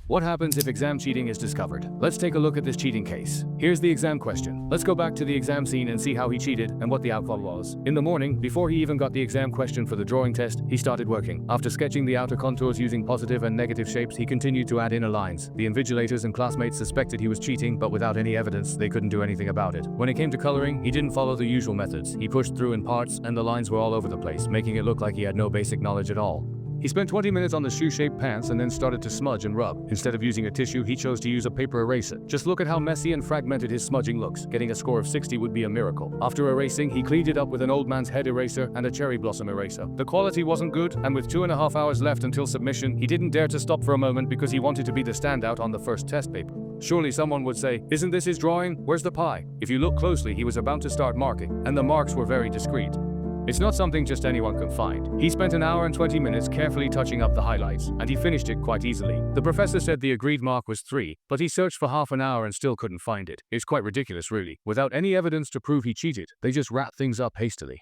What happens if exam cheating is discovered? Let's take a look at this cheating case. Here's the exam question. Let's go back to the exam scene and see how he cheated and what the outcome was. In the morning, before he even got the exam question for the drawing test, he started working. After sketching the outer contours using positive and negative shapes, he continued to add inner lines. The invigilators and classmates suspected he was cheating, but without any evidence, they couldn't do anything about it. When it came to coloring, he didn't follow the usual methods. He pushed through in parts, and the lines were all over the place, making it look like he had no basic knowledge at all. He spent 20 minutes on the shoe-shaped pants and then started to smudge and rub. Instead of using a tissue, he chose to use a paper eraser. Just look at how messy and fragmented his smudging looks. Getting a score of 60 would be a miracle. After erasing, he cleaned it up with an old man's head eraser and a cherry blossom eraser. The quality wasn't good, and with 2.5 hours left until submission, he didn't dare to stop for a moment because he wanted to be the standout on the first test paper. Surely someone would say, "Isn't this his drawing? Where's the pie?" If you look closely, he was about to start marking, and the marks were very discreet. It's not something just anyone can find. He spent an hour and 20 minutes carefully touching up the highlights, and he finished it quite easily. The professor said the agreed mark was 3, but he searched for half an hour and still couldn't find it. It's quite ridiculous, really. Without any evidence to prove he cheated, they just wrap things up hastily.